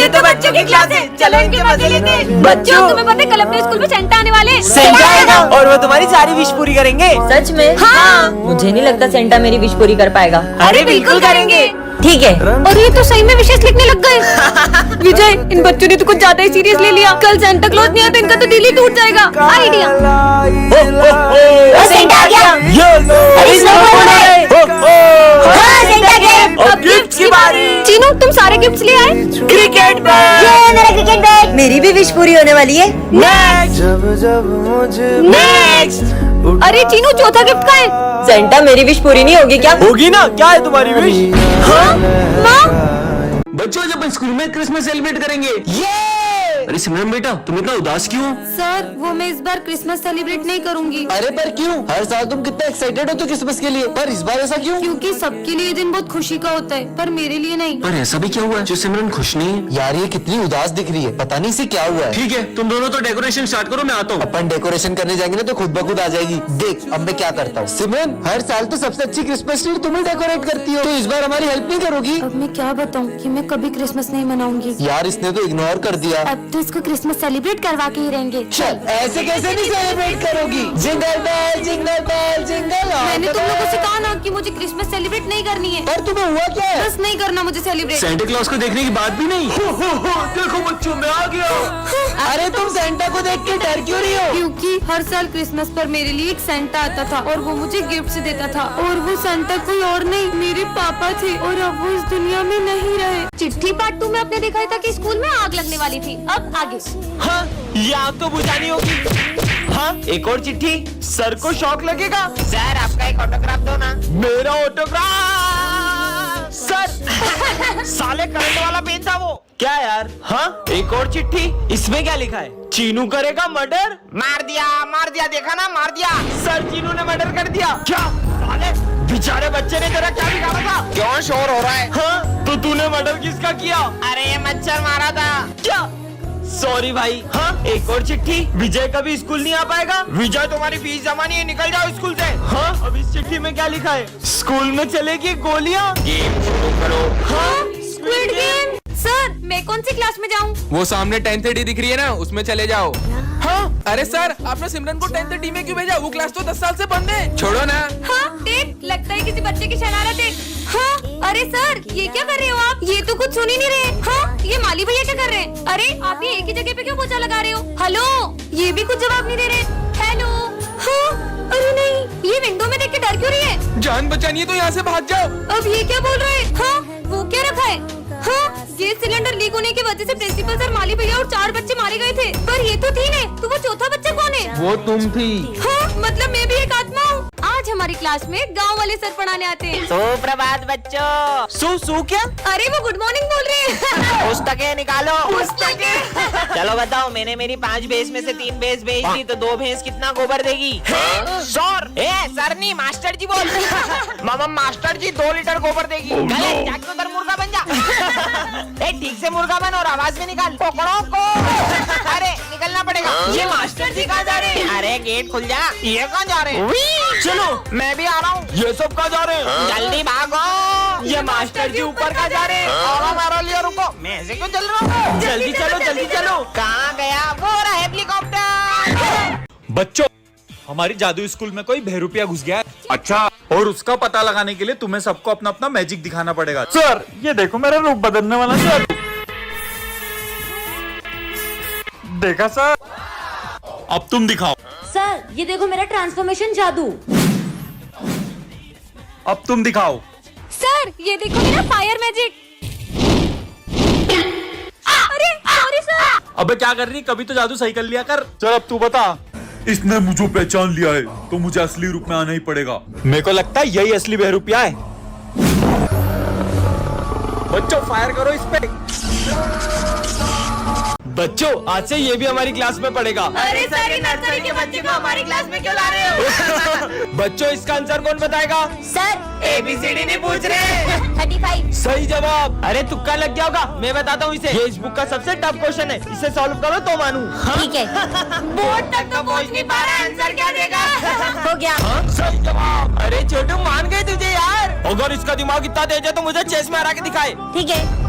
ये तो बच्चों की क्लास है, चलो इनके मजे लेते हैं। बच्चों तुम्हें पता है कल अपने स्कूल में सेंटा आने वाले हैं। सेंटा आएगा और वो तुम्हारी सारी विश पूरी करेंगे। सच में? हाँ। मुझे नहीं लगता सेंटा मेरी विश पूरी कर पाएगा। अरे बिल्कुल करेंगे। ठीक है। और ये तो सही में विशेष लिखने लग गए। विजय, इन बच्चों ने तो कुछ ज्यादा ही सीरियस ले लिया। कल सेंटा क्लॉज नहीं आया तो इनका तो दिल ही टूट जाएगा। आइडिया। सेंटा आ गया। अरे अब गिफ्ट्स की बारी। चीनू, तुम सारे गिफ्ट्स ले आए? क्रिकेट ये मेरा क्रिकेट बैट। मेरी भी विश पूरी होने वाली है। नेक्स्ट। अरे चीनू, चौथा गिफ्ट का है? सेंटा मेरी विश पूरी नहीं होगी क्या? होगी ना, क्या है तुम्हारी विश? हाँ माँ। बच्चों जब हम स्कूल में क्रिसमस सेलिब्रेट करेंगे। अरे सिमरन बेटा तुम इतना उदास क्यों? सर वो मैं इस बार क्रिसमस सेलिब्रेट नहीं करूंगी। अरे पर क्यों? हर साल तुम कितना एक्साइटेड हो तो क्रिसमस के लिए, पर इस बार ऐसा क्यों? क्योंकि सबके लिए ये दिन बहुत खुशी का होता है, पर मेरे लिए नहीं। पर ऐसा भी क्या हुआ है जो सिमरन खुश नहीं है? यार ये कितनी उदास दिख रही है, पता नहीं इसे क्या हुआ है। ठीक है तुम दोनों तो डेकोरेशन स्टार्ट करो, मैं आता हूँ। अपन डेकोरेशन करने जाएंगे ना तो खुद ब खुद आ जाएगी। देख अब मैं क्या करता हूँ। सिमरन हर साल तो सबसे अच्छी क्रिसमस ट्री तुम ही डेकोरेट करती हो, तो इस बार हमारी हेल्प नहीं करोगी? अब मैं क्या बताऊँ कि मैं कभी क्रिसमस नहीं मनाऊंगी। यार इसने तो इग्नोर कर दिया। अब तो इसको क्रिसमस सेलिब्रेट करवा के ही रहेंगे। चल ऐसे कैसे नहीं सेलिब्रेट करोगी? Jingle bell jingle bell jingle all मैंने द तुम लोगों से वे। कहा ना कि मुझे क्रिसमस सेलिब्रेट नहीं करनी है। पर तुम्हें हुआ क्या है? बस नहीं करना मुझे सेलिब्रेट। सेंटा क्लॉज को देखने की बात भी नहीं। देखो बच्चों मैं आ गया। अरे तुम सेंटा को देख के डर क्यों रही हो? क्योंकि हर साल क्रिसमस पर मेरे लिए एक सेंटा आता था और वो मुझे गिफ्ट देता था, और वो सेंटा कोई और नहीं मेरे पापा थे, और अब वो इस दुनिया में नहीं रहे। चिट्ठी पार्ट 2 में आपने दिखाया था कि स्कूल में आग लगने वाली थी। अब आगे। हाँ, ये आग तो बुझानी होगी। हाँ, एक और चिट्ठी। सर को शॉक लगेगा। सर आपका एक ऑटोग्राफ दो ना। मेरा ऑटोग्राफ। सर साले करंट वाला पेन था वो। क्या यार? हाँ, एक और चिट्ठी। इसमें क्या लिखा है? चीनू करेगा मर्डर। मार दिया देखा ना, मार दिया। सर चीनू ने मर्डर कर दिया। क्या साले बेचारे बच्चे ने तेरा क्या बिगाड़ा था? क्यों शोर हो रहा है? हाँ, तो तूने मर्डर किसका किया? अरे ये मच्छर मारा था। क्या? सॉरी भाई। हाँ, एक और चिट्ठी। विजय कभी स्कूल नहीं आ पाएगा। विजय तुम्हारी फीस जमा नहीं है, निकल जाओ स्कूल से। हाँ, अब इस चिट्ठी में क्या लिखा है? स्कूल में चलेगी गोलियां। गेम शुरू करो। हाँ, स्क्विड गेम। सर मैं कौन सी क्लास में जाऊँ? वो सामने 10th डी दिख रही है ना, उसमें चले जाओ। हाँ, अरे सर आपने सिमरन को 10th डी में क्यों भेजा? वो क्लास तो 10 साल से बंद है, छोड़ो ना। हाँ देख, लगता है किसी बच्चे की शरारत है। हाँ, अरे सर ये क्या कर रहे हो आप? ये तो कुछ सुन ही नहीं रहे। हाँ, ये माली भैया क्या कर रहे हैं? अरे आप ये एक ही जगह पे क्यों पोछा लगा रहे हो? हेलो, ये भी कुछ जवाब नहीं दे रहे। हेलो। हाँ, अरे नहीं, ये विंडो में देख के डर क्यों रही है? जान बचानी है तो यहाँ से भाग जाओ। अब ये क्या बोल रहे हैं? हाँ, वो क्या रखा है? हाँ, गैस सिलेंडर लीक होने की वजह से प्रिंसिपल सर, माली भैया और 4 बच्चे मारे गए थे। पर ये तो 3 है, तो वो चौथा बच्चा कौन है? वो तुम थी। हाँ, मतलब मैं भी एक आत्मा हूँ। आज हमारी क्लास में गांव वाले सर पढ़ाने आते हैं। सुप्रभात बच्चों। सू क्या? अरे वो गुड मॉर्निंग बोल रहे हैं। पुस्तकें निकालो। पुस्तकें। चलो बताओ, मैंने मेरी 5 भैंस में से 3 भैंस बेच दी, तो 2 भैंस कितना गोबर देगी? सर सर नहीं, मास्टर जी बोल। मामा मास्टर जी 2 लीटर गोबर देगी। गलत, जाके उधर मुर्गा बन जा। ए ठीक से मुर्गा बन और आवाज में निकाल। पकड़ो को। अरे निकलना पड़ेगा। ये मास्टर जी कहाँ जा रहे हैं? अरे गेट खुल जा। ये कहाँ जा रहे हैं? चलो मैं भी आ रहा हूँ। ये सब कहाँ जा रहे हैं? जल्दी भागो। ये मास्टर जी ऊपर कहाँ जा रहे हैं? और मेरा लिए रुको, मैं ऐसे क्यों चल रहा हूँ? जल्दी चलो जल्दी चलो। कहाँ गया? वो रहा हेलीकॉप्टर। बच्चों, हमारी जादू स्कूल में कोई बहरूपिया घुस गया है। अच्छा, और उसका पता लगाने के लिए तुम्हें सबको अपना अपना मैजिक दिखाना पड़ेगा। सर ये देखो मेरा रूप बदलने वाला सर। देखा सर? अब तुम दिखाओ। सर ये देखो मेरा ट्रांसफॉर्मेशन जादू। अब तुम दिखाओ। सर ये देखो मेरा फायर मैजिक। अरे सॉरी सर। अबे क्या कर रही? कभी तो जादू सही कर लिया कर। चल अब तू बता। इसने मुझे पहचान लिया है तो मुझे असली रूप में आना ही पड़ेगा। मेरे को लगता है यही असली बहरूपिया है। बच्चों फायर करो इस पे। बच्चों आज से ये भी हमारी क्लास में पढ़ेगा। अरे सर ये नर्सरी के बच्चे को हमारी क्लास में क्यों ला रहे हो? बच्चों इसका आंसर कौन बताएगा? सर ABCD नहीं पूछ रहे। 35। सही जवाब। अरे तुक्का लग गया होगा, मैं बताता हूँ इसे। ये इस बुक का सबसे टफ क्वेश्चन है, इसे सॉल्व करो तो मानूं। ठीक है। बोर्ड तक तो पहुंच नहीं पा रहा, आंसर क्या देगा? हो गया। सही जवाब। अरे छोटू मान गए तुझे यार। अगर इसका दिमाग इतना तेज है तो मुझे चेस में हरा के दिखाए। ठीक है।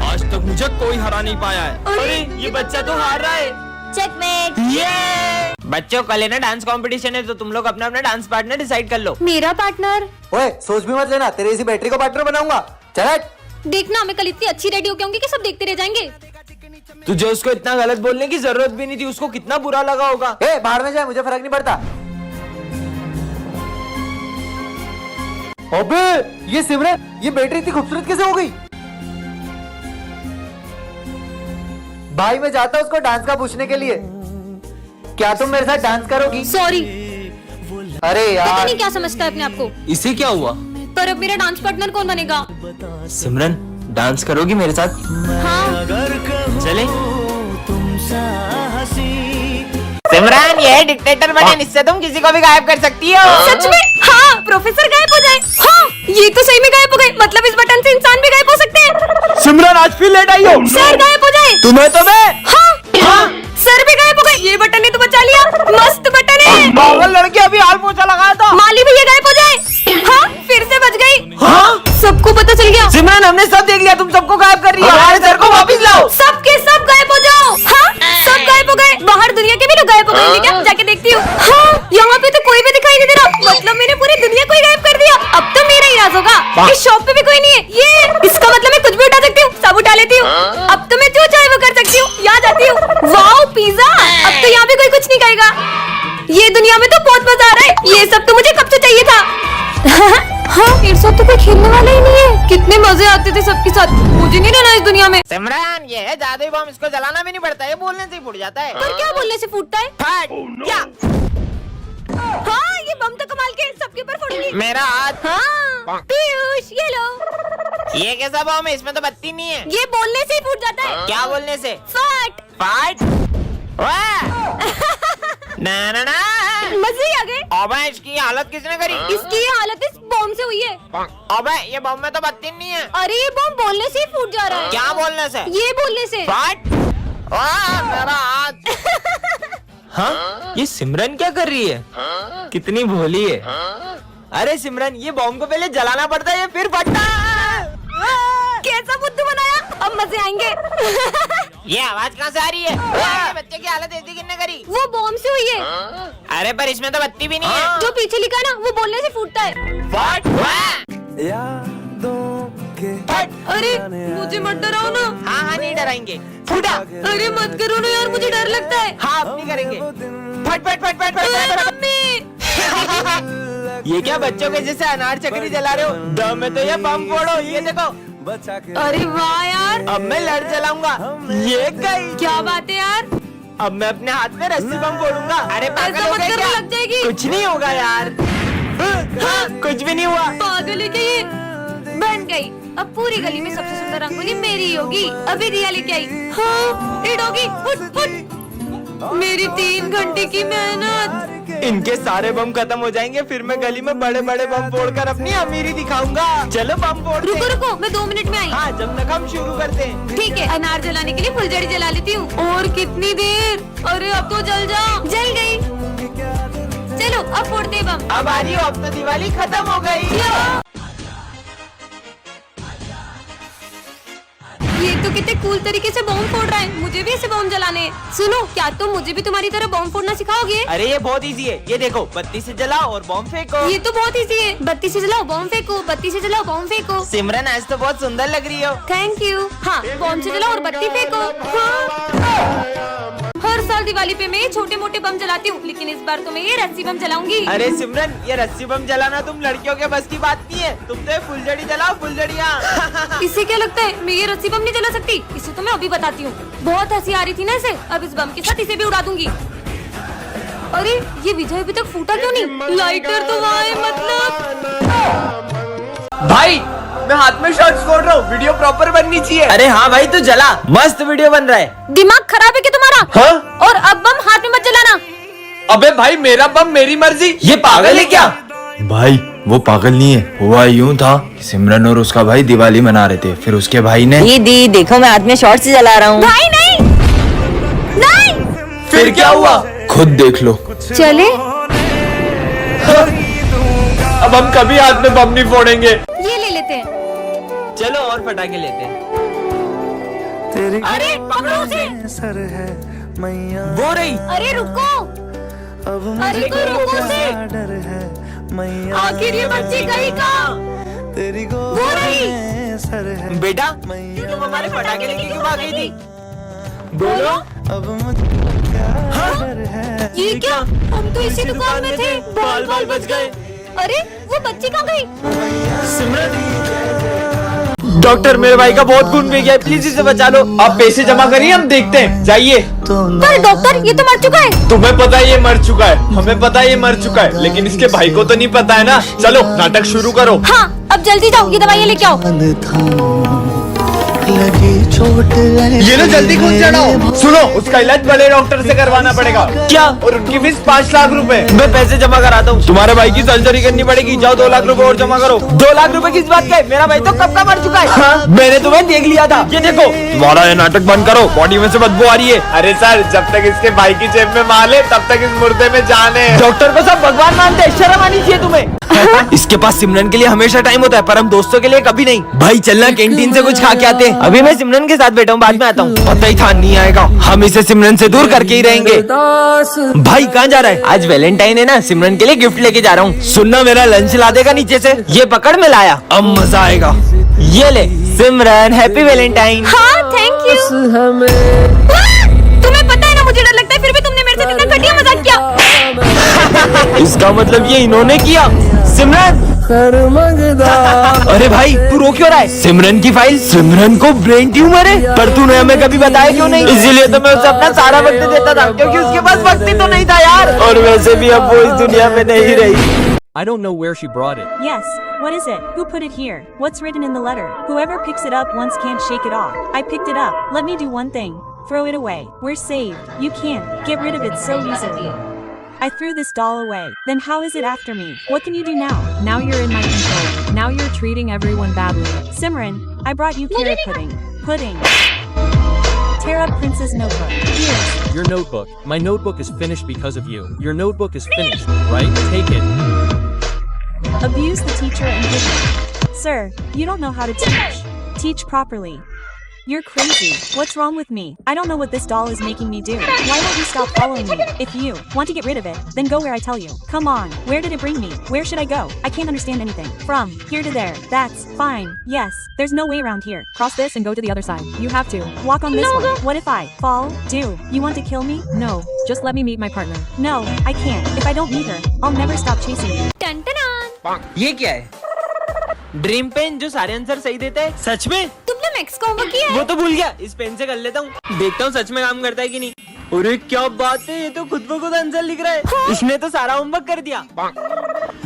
आज तक मुझे कोई हरा नहीं पाया है। अरे ये बच्चा तो हार रहा है। चेकमेट। ये बच्चों कल है ना डांस कंपटीशन है, तो तुम लोग अपना अपना डांस पार्टनर डिसाइड कर लो। मेरा पार्टनर? ओए सोच भी मत लेना, तेरे इसी बैटरी को पार्टनर बनाऊंगा। चल हट। देखना मैं कल इतनी अच्छी रेडी होके आऊंगी कि सब देखते रह जाएंगे। तुझे उसको इतना गलत बोलने की जरूरत भी नहीं थी, उसको कितना बुरा लगा होगा। ए बाहर में जाए, मुझे फर्क नहीं पड़ता। अबे ये सिमरन, ये बैटरी इतनी खूबसूरत कैसे हो गई? भाई मैं जाता हूँ उसको डांस का पूछने के लिए। क्या तुम मेरे साथ डांस करोगी? सॉरी। अरे पता यार नहीं क्या समझता है अपने आप को। इसे क्या हुआ? पर अब मेरा डांस पार्टनर कौन बनेगा? सिमरन डांस करोगी मेरे साथ? हाँ। चले। सिमरन ये डिक्टेटर बटन, इससे तुम किसी को भी गायब कर सकती हो। सच में? हाँ प्रोफेसर गायब हो जाए। हाँ ये तो सही में गायब हो गए, मतलब इस बटन से इंसान भी गायब हो सकते हैं। सिमरन आज फिर लेट आई हो। सर गायब हो जाए। तुम्हें तो मैं। हाँ सर भी गायब हो गए। ये बटन ने तो बचा लिया, मस्त बटन है। पागल लड़की अभी हाल पोछा लगाया था। माली भैया गायब हो जाए। हाँ फिर से बच गई। हाँ सबको पता चल गया। सिमरन हमने सब देख लिया, तुम सबको गायब कर रही हो। हमारे सर को वापस लाओ। सबके सब गायब हो जाओ। हाँ सब गायब हो गए, बाहर दुनिया के भी लोग गायब हो गए। क्या जाके देखती हूँ। हाँ यहाँ पे तो कोई भी दिखाई नहीं दे रहा, मतलब मैंने पूरी दुनिया को ही गायब कर दिया। अब तो मेरा ही राज होगा। इस शॉप पे भी कोई नहीं है। ये इसका मतलब मैं कुछ भी उठा सकती हूँ, सब उठा लेती हूँ। अब तो मैं जो चाहे वो कर सकती हूँ। यहाँ जाती हूँ। वाओ पिज्जा, अब तो यहाँ पे कोई कुछ नहीं कहेगा। ये दुनिया में तो बहुत मजा आ रहा है। ये सब तो मुझे कब से चाहिए था। हाँ मेरे साथ तो कोई खेलने वाला ही नहीं है। कितने मजे आते थे सबके साथ, मुझे नहीं रहना इस दुनिया में। सिमरन ये है जादुई बम, इसको जलाना भी नहीं पड़ता, ये बोलने से ही फूट जाता है। पर क्या बोलने से फूटता है? फट क्या? हाँ ये बम तो कमाल के, सबके ऊपर फोड़ूंगी। मेरा हाथ। हाँ पीयूष ये लो। ये कैसा बम है? इसमें तो बत्ती नहीं है। ये बोलने से ही फूट जाता है। क्या बोलने से? फट। फट। ना ना ना। मजे ही आ गए। अबे इसकी हालत किसने करी? इसकी ये हालत इस बम से हुई है। अबे ये बम में तो बत्ती नहीं है। अरे ये बम बोलने से ही फूट जा रहा है। क्या बोलने से? ये बोलने से। फट। मेरा हाथ। हाँ ये सिमरन क्या कर रही है? कितनी भोली है। अरे सिमरन ये बम को पहले जलाना पड़ता है, ये फिर फटता है। कैसा बुद्धू बनाया, अब मजे आएंगे। ये आवाज कहाँ से आ रही है? ये बच्चे की हालत ऐसी किसने करी? वो बम से हुई है। अरे पर इसमें तो बत्ती भी नहीं है। जो पीछे लिखा ना वो बोलने से फूटता है। फट। अरे मुझे मत डराओ ना। हाँ हाँ नहीं डराएंगे। फूटा। अरे मत करो ना यार, मुझे डर लगता है। हाँ अब नहीं करेंगे। फट फट फट फट अरे फट। मम्मी। ये क्या बच्चों के जैसे अनार चक्री जला रहे हो? दम में तो ये बम फोड़ो, ये देखो। अरे वाह यार, अब मैं लड़ जलाऊंगा। ये गई। क्या बात है यार। अब मैं अपने हाथ में रस्सी बम फोड़ूंगा। अरे पागल ऐसा हो मत गए करो, क्या? लग जाएगी। कुछ नहीं होगा यार। कुछ भी नहीं हुआ। पागल है क्या ये? बन गई। अब पूरी गली में सबसे सुंदर रंगोली मेरी ही होगी। अभी रिया लेके आई। हाँ ये डॉगी फुट फुट। मेरी 3 घंटे की मेहनत। इनके सारे बम खत्म हो जाएंगे, फिर मैं गली में बड़े बड़े बम फोड़कर अपनी अमीरी दिखाऊंगा। चलो बम फोड़ते रुको हैं। रुको, मैं 2 मिनट में आई। हाँ जब तक हम शुरू करते हैं। ठीक है, अनार जलाने के लिए फुलझड़ी जला लेती हूँ। और कितनी देर? अरे अब तो जल जाओ। जल गई। चलो अब फोड़ते हैं बम। अब आ रही हो, अब तो दिवाली खत्म हो गई। ये तो कितने कूल तरीके से बम फोड़ रहा है। मुझे भी ऐसे बम जलाने हैं। सुनो, क्या तुम मुझे भी तुम्हारी तरह बम फोड़ना सिखाओगे? अरे ये बहुत इजी है, ये देखो बत्ती से जलाओ और बम फेंको। ये तो बहुत इजी है। बत्ती से जलाओ बम फेंको, बत्ती से जलाओ बम फेंको। सिमरन आज तो बहुत सुंदर लग रही हो। Thank you. हाँ बम से जलाओ और बत्ती फेंको। हाँ। हर साल दिवाली पे मैं ये छोटे मोटे बम जलाती हूँ, लेकिन इस बार तो मैं ये रस्सी बम जलाऊंगी। अरे सिमरन ये रस्सी बम जलाना तुम लड़कियों के बस की बात नहीं है। तुम तो ये फुलझड़ी जलाओ, फुलझड़ियाँ। इससे क्या लगता है मैं ये रस्सी बम नहीं जला सकती? इसे तो मैं अभी बताती हूँ। बहुत हंसी आ रही थी ना इसे, अब इस बम के साथ इसे भी उड़ा दूंगी। अरे ये विजय अभी तक फूटा क्यों नहीं? लाइटर तो वहाँ है मतलब। भाई मैं हाथ में शॉट्स फोड़ रहा हूँ, वीडियो प्रॉपर बननी चाहिए। अरे हाँ भाई तू जला, मस्त वीडियो बन रहा है। दिमाग खराब है क्या तुम्हारा? हाँ? और अब बम हाथ में मत जलाना। अबे भाई मेरा बम मेरी मर्जी, ये पागल है क्या? भाई वो पागल नहीं है, हुआ यूं था कि सिमरन और उसका भाई दिवाली मना रहे थे, फिर उसके भाई ने दीदी देखो मैं हाथ में शॉर्ट से जला रहा हूँ। भाई नहीं नहीं। फिर क्या हुआ? खुद देख लो। चले अब हम कभी हाथ में बम नहीं फोड़ेंगे। ये ले लेते हैं। चलो और पटाखे लेते हैं। अरे पकड़ो उसे। सर है मैया वो रही। अरे रुको, अब अरे मुझे कोई रोको उसे। डर है मैया आखिर ये बच्ची गई कहाँ? तेरी वो रही। गोद में सर है बेटा मैया तुम हमारे पटाखे लेके क्यों भाग गई थी? बोलो। अब मुझे क्या डर है ये क्या? हम तो इसी दुकान में थे। बाल बच गए। अरे वो बच्ची कहाँ गई? डॉक्टर मेरे भाई का बहुत खून बह गया है, प्लीज इसे बचा लो। आप पैसे जमा करिए, हम देखते हैं, जाइए। पर डॉक्टर ये तो मर चुका है। तुम्हें पता है ये मर चुका है, हमें पता है ये मर चुका है, लेकिन इसके भाई को तो नहीं पता है ना। चलो नाटक शुरू करो। हाँ अब जल्दी जाओ, ये दवाइयाँ लेके आओ। लगी चोट ये लो जल्दी खून चढ़ाओ। सुनो उसका इलाज बड़े डॉक्टर से करवाना पड़ेगा। क्या? और उनकी फीस 5 लाख रुपए। मैं पैसे जमा कराता हूँ। तुम्हारे भाई की सर्जरी करनी पड़ेगी, जाओ 2 लाख रुपए और जमा करो। 2 लाख रुपए किस बात का? मेरा भाई तो कब का मर चुका है। हाँ? मैंने तुम्हें देख लिया था। ये देखो तुम्हारा ये नाटक बंद करो, बॉडी में से बदबू आ रही है। अरे सर जब तक इसके भाई की जेब में माल है तब तक इस मुर्दे में जान है। डॉक्टर को सब भगवान मानते हैं, शर्म आनी चाहिए तुम्हें। इसके पास सिमरन के लिए हमेशा टाइम होता है, पर हम दोस्तों के लिए कभी नहीं। भाई चलना कैंटीन से कुछ खा के आते हैं। अभी मैं सिमरन के साथ बैठा हूँ, बाद में आता हूँ। पता ही था नहीं आएगा, हम इसे सिमरन से दूर करके ही रहेंगे। भाई कहाँ जा रहा है? आज वैलेंटाइन है ना, सिमरन के लिए गिफ्ट लेके जा रहा हूँ। सुनना मेरा लंच ला देगा नीचे से। ये पकड़ में लाया, अब मजा आएगा। ये ले सिमरन, हैप्पी वैलेंटाइन। हाँ थैंक यू। तुम्हें पता है ना मुझे डर लगता है, फिर भी तुमने मेरे साथ इतना घटिया मजाक किया। इसका मतलब ये इन्होंने किया। सिमरन अरे भाई तू रो क्यों रहा है? सिमरन की फाइल, सिमरन को ब्रेन ट्यूमर है, पर तूने हमें कभी बताया क्यों नहीं? इसीलिए तो मैं उसे अपना सारा वक्त देता था, क्योंकि उसके पास वक्त ही तो नहीं था यार। और वैसे भी अब वो इस दुनिया में नहीं रही। I don't know where she brought it. Yes, what is it? Who put it here? What's written in the letter? Whoever picks it up once can't shake it off. I picked it up. Let me do one thing. Throw it away. We're saved. You can't get rid of it so easily. I threw this doll away. Then how is it after me? What can you do now? Now you're in my control. Now you're treating everyone badly. Simran, I brought you carrot pudding. Pudding. Tear up Prince's notebook. Here. Your notebook. My notebook is finished because of you. Your notebook is finished, right? Take it. Abuse the teacher and hit him. Sir, you don't know how to teach. Teach properly. You're crazy. What's wrong with me? I don't know what this doll is making me do. Why won't you stop following me? If you want to get rid of it, then go where I tell you. Come on. Where did it bring me? Where should I go? I can't understand anything. From here to there. That's fine. Yes. There's no way around here. Cross this and go to the other side. You have to. Walk on this one. What if I fall? Do you want to kill me? No. Just let me meet my partner. No, I can't. If I don't meet her, I'll never stop chasing you. Ton-ton-ton. ये क्या है? Dream pen जो सारे answer सही देते हैं। सच में? तुमने मैक्स का होमवर्क किया है? वो तो भूल गया, इस पेन से कर लेता हूँ, देखता हूँ सच में काम करता है कि नहीं। अरे क्या बात है, ये तो खुद ब खुद आंसर लिख रहा है। हाँ? इसने तो सारा होमवर्क कर दिया।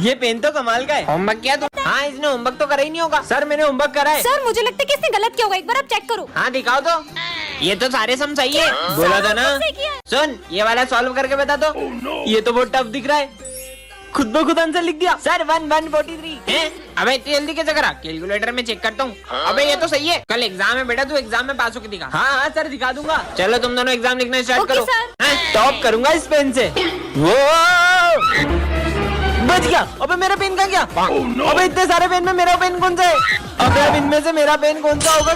ये पेन तो कमाल का है। होमवर्क किया तो? हाँ इसने होमवर्क तो करा ही नहीं होगा। सर मैंने होमवर्क करा है। सर मुझे लगता है कि इसने गलत किया होगा, एक बार आप चेक करो। हाँ दिखाओ तो। ये तो सारे सम सही है। बोला था ना। सुन ये वाला सॉल्व करके बता दो। ये तो बहुत टफ दिख रहा है। खुद ब खुद आंसर लिख दिया। सर 1/143 है। अबे इतनी जल्दी कैसे करा? कैलकुलेटर में चेक करता हूँ। अबे ये तो सही है। कल एग्जाम है बेटा, तू एग्जाम में पास होके दिखा। हाँ हाँ सर दिखा दूंगा। चलो तुम दोनों एग्जाम लिखना स्टार्ट करो। टॉप करूंगा इस पेन से। वो बच गया। अबे मेरा पेन कहाँ गया? अबे इतने सारे पेन में मेरा पेन कौन सा है? अबे अब इनमें से मेरा पेन कौन सा होगा?